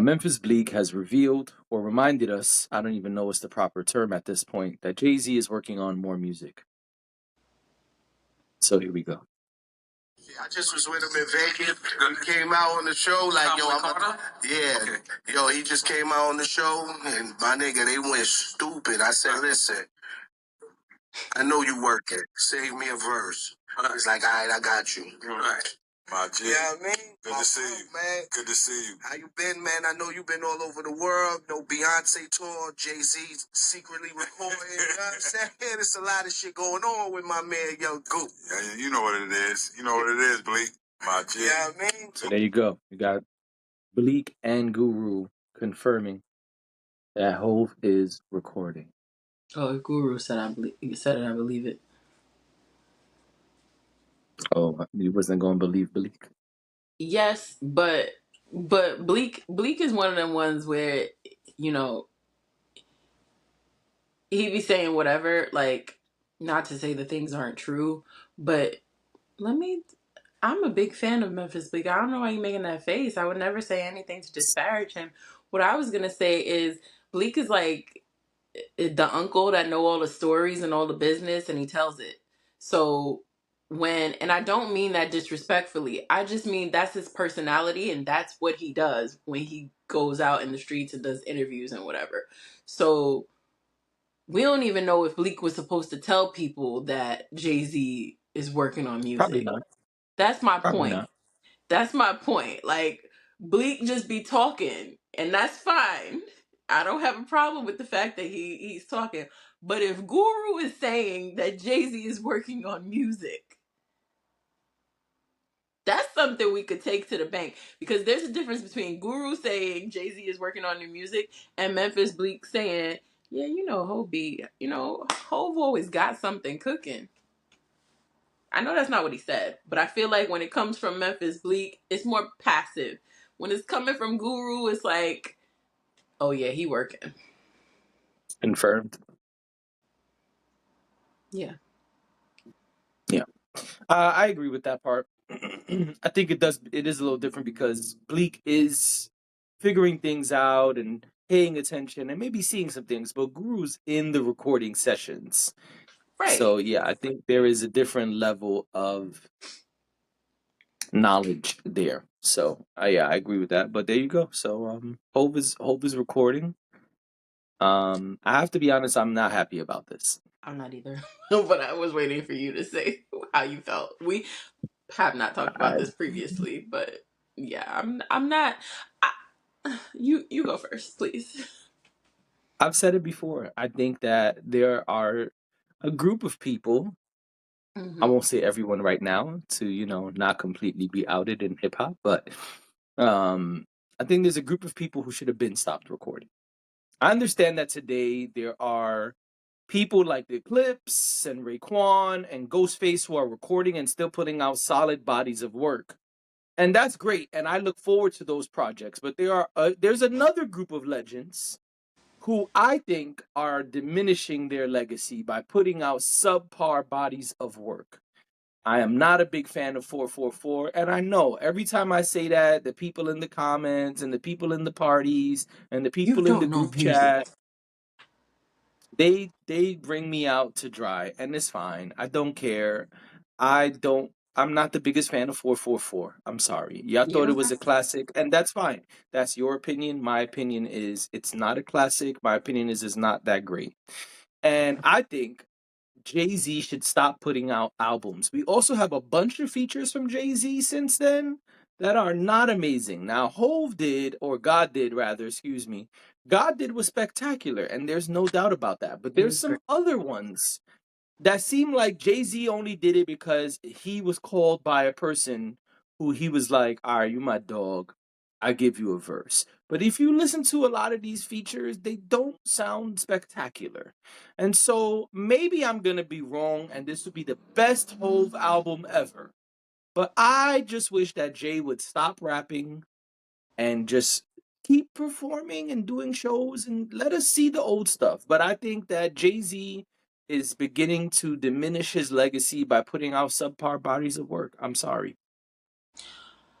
Memphis Bleek has revealed or reminded us, I don't even know what's the proper term at this point, that Jay-Z is working on more music. So here we go. I just was with him in Vegas. He came out on the show like, he just came out on the show, and my nigga, they went stupid. I said, listen, I know you working. Save me a verse. It's like, all right, I got you. Right. My G. You know what I mean? Good to see you. Man. Good to see you. How you been, man? I know you've been all over the world. No Beyonce tour, Jay-Z secretly recording. You know what I'm saying? There's a lot of shit going on with my man, Young Goop. Yeah, you know what it is. You know what it is, Bleek. My G. You know what I mean? So there you go. You got Bleek and Guru confirming that Hove is recording. Oh, Guru said he said it, I believe it. Oh, you wasn't going to believe Bleek? Yes, but Bleek is one of them ones where, you know, he be saying whatever, like, not to say that things aren't true, but I'm a big fan of Memphis Bleek. I don't know why you're making that face. I would never say anything to disparage him. What I was gonna say is Bleek is like the uncle that know all the stories and all the business, and he tells it. So and I don't mean that disrespectfully, I just mean that's his personality, and that's what he does when he goes out in the streets and does interviews and whatever. So we don't even know if Bleek was supposed to tell people that Jay-Z is working on music. Probably not. That's my Probably point. not. That's my point. Like, Bleek just be talking, and that's fine. I don't have a problem with the fact that he's talking. But if Guru is saying that Jay-Z is working on music, that's something we could take to the bank. Because there's a difference between Guru saying Jay-Z is working on new music and Memphis Bleek saying, yeah, Hove always got something cooking. I know that's not what he said, but I feel like when it comes from Memphis Bleek, it's more passive. When it's coming from Guru, it's like, oh yeah, he working. Confirmed. Yeah. Yeah. I agree with that part. I think it is a little different because Bleek is figuring things out and paying attention and maybe seeing some things, but Guru's in the recording sessions. Right. So yeah, I think there is a different level of knowledge there. So I agree with that. But there you go. So Hove is recording. I have to be honest, I'm not happy about this. I'm not either. But I was waiting for you to say how you felt. We have not talked about this previously, but yeah, I'm not. You go first, please. I've said it before. I think that there are a group of people. I won't say everyone right now to, not completely be outed in hip hop, but I think there's a group of people who should have been stopped recording. I understand that today there are people like the Eclipse and Raekwon and Ghostface who are recording and still putting out solid bodies of work. And that's great. And I look forward to those projects. But there's another group of legends who I think are diminishing their legacy by putting out subpar bodies of work. I am not a big fan of 444, and I know every time I say that, the people in the comments and the people in the parties and the people in the group chat, they bring me out to dry, and it's fine. I don't care. I'm not the biggest fan of 444. I'm sorry. Y'all thought it was a classic, and that's fine. That's your opinion. My opinion is it's not a classic. My opinion is it's not that great. And I think Jay-Z should stop putting out albums. We also have a bunch of features from Jay-Z since then that are not amazing. Now, Hove did, or God did rather, excuse me. God did was spectacular, and there's no doubt about that. But there's some other ones that seem like Jay-Z only did it because he was called by a person who he was like, all right, you my dog. I give you a verse. But if you listen to a lot of these features, they don't sound spectacular. And so maybe I'm going to be wrong, and this would be the best Hove album ever. But I just wish that Jay would stop rapping and just keep performing and doing shows and let us see the old stuff. But I think that Jay-Z is beginning to diminish his legacy by putting out subpar bodies of work. I'm sorry.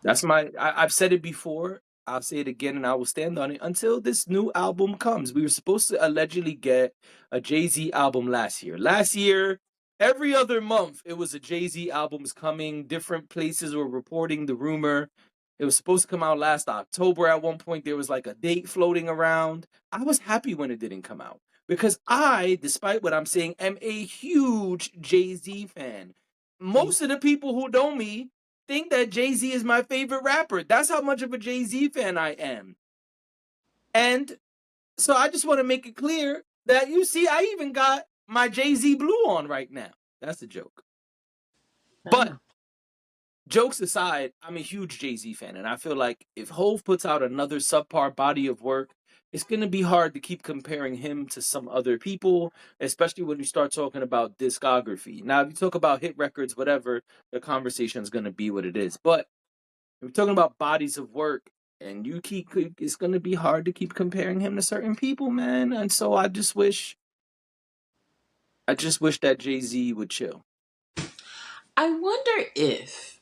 That's I've said it before. I'll say it again and I will stand on it until this new album comes. We were supposed to allegedly get a Jay-Z album last year. Last year, every other month, it was a Jay-Z album's coming. Different places were reporting the rumor. It was supposed to come out last October. At one point, there was like a date floating around. I was happy when it didn't come out because I, despite what I'm saying, am a huge Jay-Z fan. Most of the people who know me think that Jay-Z is my favorite rapper. That's how much of a Jay-Z fan I am. And so I just want to make it clear that you see, I even got my Jay-Z blue on right now. That's a joke. I But know. jokes aside, I'm a huge Jay-Z fan. And I feel like if Hove puts out another subpar body of work, it's going to be hard to keep comparing him to some other people, especially when you start talking about discography. Now, if you talk about hit records, whatever, the conversation is going to be what it is. But we're talking about bodies of work, and it's going to be hard to keep comparing him to certain people, man. And so I just wish that Jay-Z would chill. I wonder if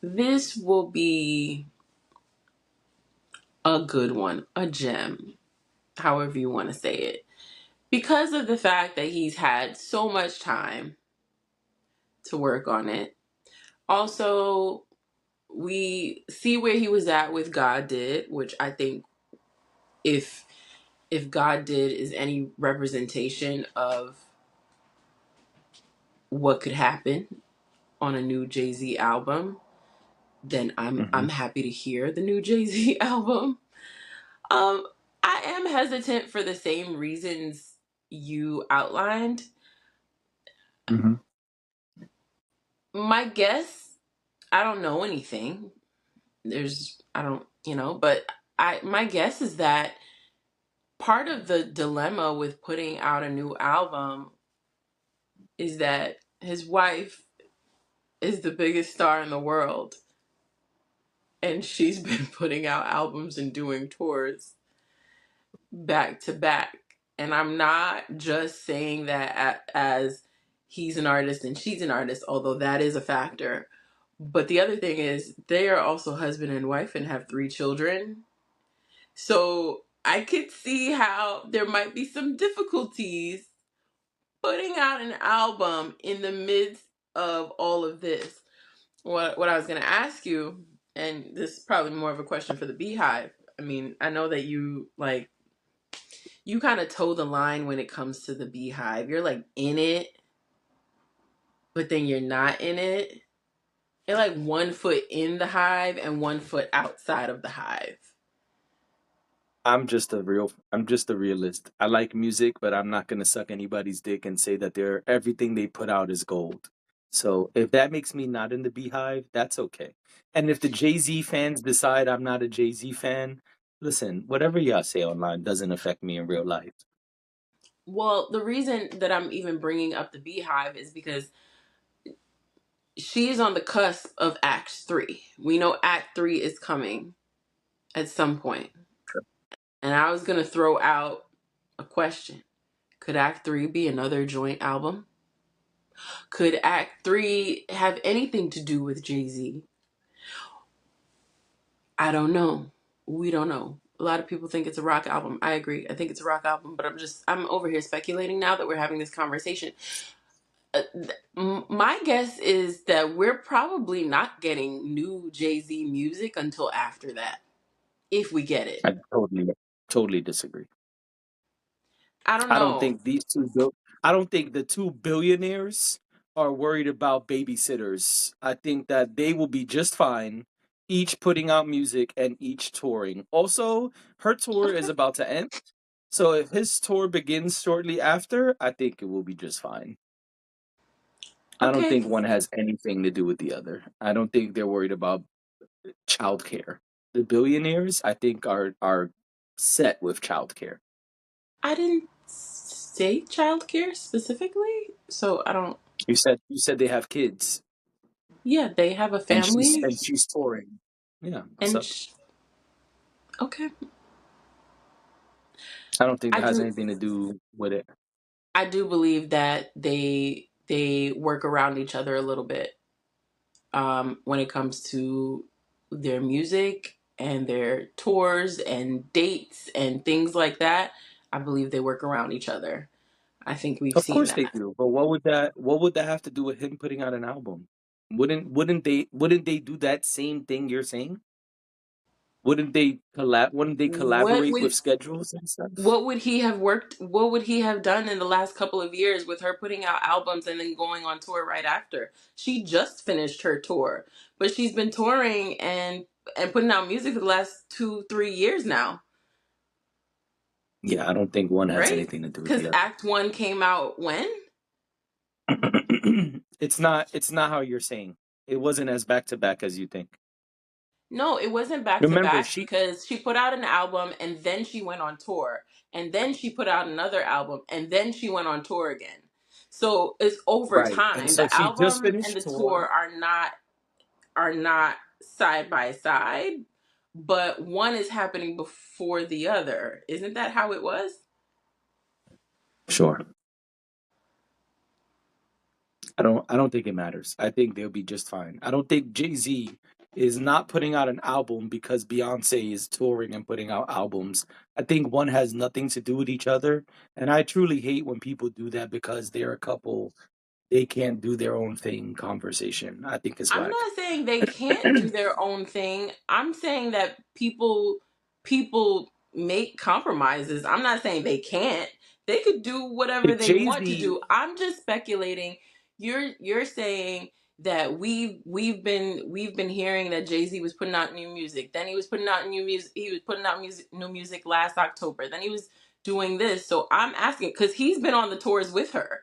this will be a good one, a gem, however you want to say it, because of the fact that he's had so much time to work on it. Also, we see where he was at with God Did, which I think if God Did is any representation of what could happen on a new Jay-Z album, then Mm-hmm. I'm happy to hear the new Jay-Z album. Um, I am hesitant for the same reasons you outlined. Mm-hmm. My guess, I don't know anything. I don't, but my guess is that part of the dilemma with putting out a new album is that his wife is the biggest star in the world and she's been putting out albums and doing tours back to back. And I'm not just saying that as he's an artist and she's an artist, although that is a factor. But the other thing is they are also husband and wife and have 3 children. So I could see how there might be some difficulties putting out an album in the midst of all of this. What I was going to ask you, and this is probably more of a question for the Beehive. I mean, I know that you kind of toe the line when it comes to the Beehive. You're like in it, but then you're not in it. You're like 1 foot in the hive and 1 foot outside of the hive. I'm just a realist. I like music, but I'm not gonna suck anybody's dick and say that everything they put out is gold. So if that makes me not in the beehive, that's okay. And if the Jay-Z fans decide I'm not a Jay-Z fan, listen, whatever y'all say online doesn't affect me in real life. Well, the reason that I'm even bringing up the Beehive is because she is on the cusp of Act 3. We know Act 3 is coming at some point. And I was going to throw out a question. Could Act 3 be another joint album? Could Act 3 have anything to do with Jay-Z? I don't know. We don't know. A lot of people think it's a rock album. I agree. I think it's a rock album, but I'm over here speculating now that we're having this conversation. My guess is that we're probably not getting new Jay-Z music until after that, if we get it. I totally disagree. I don't I don't know. think I don't think the two billionaires are worried about babysitters. I think that they will be just fine, each putting out music and each touring. Also, her tour is Okay. about to end. So if his tour begins shortly after, I think it will be just fine. I don't Okay. think one has anything to do with the other. I don't think they're worried about childcare. The billionaires, I think, are set with childcare. I didn't say childcare specifically, so I don't. You said they have kids. Yeah, they have a And family, she's touring. Yeah, what's and up? okay. I don't think I that has do. anything to do with it. I do believe that they work around each other a little bit when it comes to their music and their tours and dates and things like that, I believe they work around each other. I think we've Of seen course they that. do. But what would that have to do with him putting out an album? Wouldn't they do that same thing you're saying? Wouldn't they What collaborate with would schedules and stuff? what would he have worked what would he have done in the last couple of years with her putting out albums and then going on tour right after? She just finished her tour, but she's been touring and putting out music for the last 2-3 years now, Yeah, I don't think one has right? anything to do with Because the other. Act One came out when? It's not how you're saying. It wasn't as back to back as you think. No, it wasn't back to Remember, back she because she put out an album and then she went on tour. And then she put out another album and then she went on tour again. So it's over right, and time. so The she just album and finished the tour. tour are not side by side, but one is happening before the other. Isn't that how it was? Sure. I don't think it matters. I think they'll be just fine. I don't think Jay-Z is not putting out an album because Beyonce is touring and putting out albums. I think one has nothing to do with each other. And I truly hate when people do that because they're a couple, they can't do their own thing conversation. I think it's I'm whack. not saying they can't do their own thing. I'm saying that people make compromises. I'm not saying they can't. They could do whatever If they want to Jay-Z, do. I'm just speculating. You're saying that we've been hearing that Jay-Z was putting out new music. Then he was putting out new music. He was putting out new music last October. Then he was doing this. So I'm asking because he's been on the tours with her.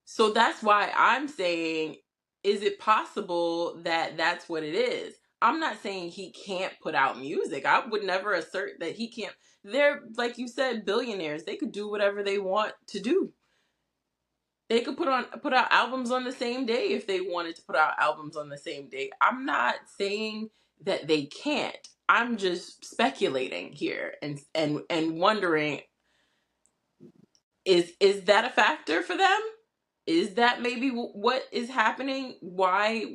So that's why I'm saying, is it possible that that's what it is? I'm not saying he can't put out music. I would never assert that he can't. They're, like you said, billionaires. They could do whatever they want to do. They could put out albums on the same day if they wanted to put out albums on the same day. I'm not saying that they can't. I'm just speculating here and wondering, is that a factor for them? Is that maybe what is happening? Why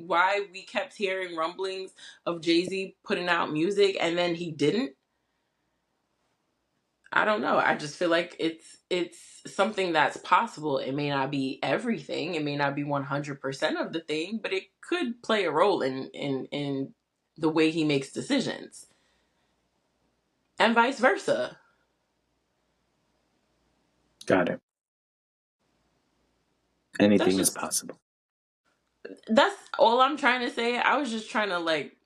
we kept hearing rumblings of Jay-Z putting out music and then he didn't? I don't know. I just feel like it's something that's possible. It may not be everything. It may not be 100% of the thing, but it could play a role in the way he makes decisions. And vice versa. got it. That's Anything is just possible. that's all I'm trying to say. I was just trying to like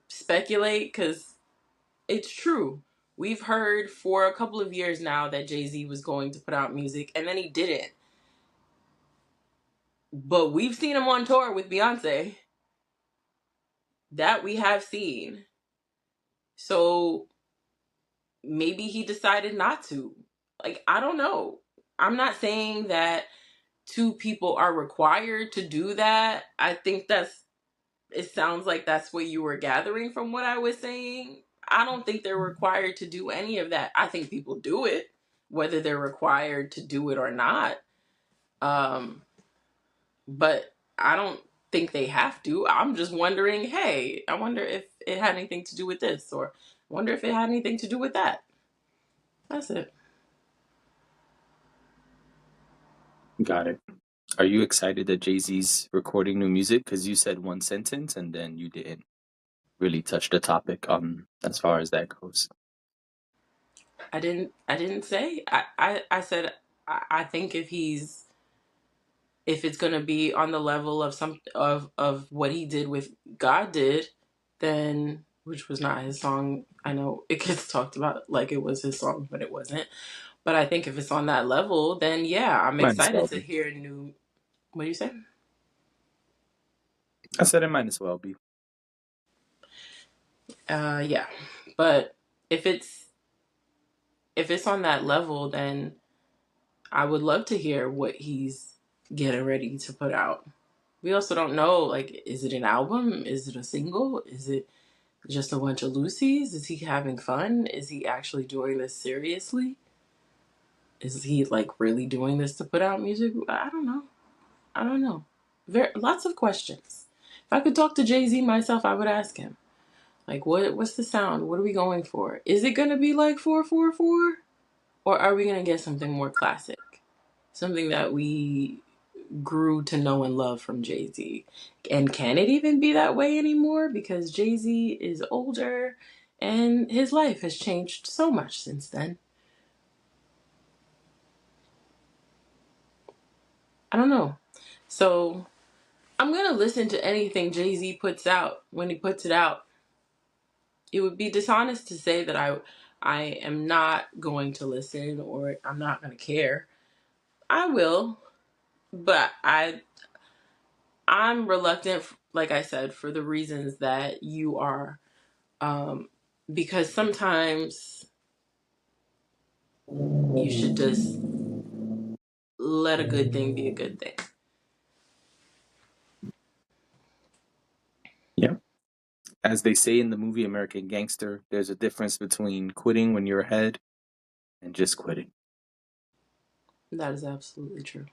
speculate cuz it's true. We've heard for a couple of years now that Jay-Z was going to put out music and then he didn't. But we've seen him on tour with Beyonce. That we have seen. So maybe he decided not to. Like, I don't know. I'm not saying that two people are required to do that. I think it sounds like that's what you were gathering from what I was saying. I don't think they're required to do any of that. I think people do it, whether they're required to do it or not. Um, but I don't think they have to. I'm just wondering, hey, I wonder if it had anything to do with this, or I wonder if it had anything to do with that. That's it. Got it. Are you excited that Jay-Z's recording new music? Because you said one sentence and then you didn't really touch the topic as far as that goes. I didn't say. I said I think if it's gonna be on the level of of what he did with God did, then which was not his song. I know it gets talked about like it was his song, but it wasn't. But I think if it's on that level, then yeah, I'm Might as excited well to be. hear new. What do you say? I said it might as well be. Yeah, but if it's if it's on that level, then I would love to hear what he's getting ready to put out. We also don't know, like, is it an album? Is it a single? Is it just a bunch of Lucy's? Is he having fun? Is he actually doing this seriously? Is he like really doing this to put out music? I don't know. I don't know. Lots of questions. If I could talk to Jay-Z myself, I would ask him, like, what's the sound? What are we going for? Is it gonna be like 444? Or are we gonna get something more classic? Something that we grew to know and love from Jay-Z. And can it even be that way anymore? Because Jay-Z is older and his life has changed so much since then. I don't know. So I'm going to listen to anything Jay-Z puts out when he puts it out. It would be dishonest to say that I am not going to listen or I'm not going to care. I will, but I'm reluctant, like I said, for the reasons that you are. Because sometimes you should just let a good thing be a good thing. Yeah. As they say in the movie American Gangster, there's a difference between quitting when you're ahead and just quitting. That is absolutely true.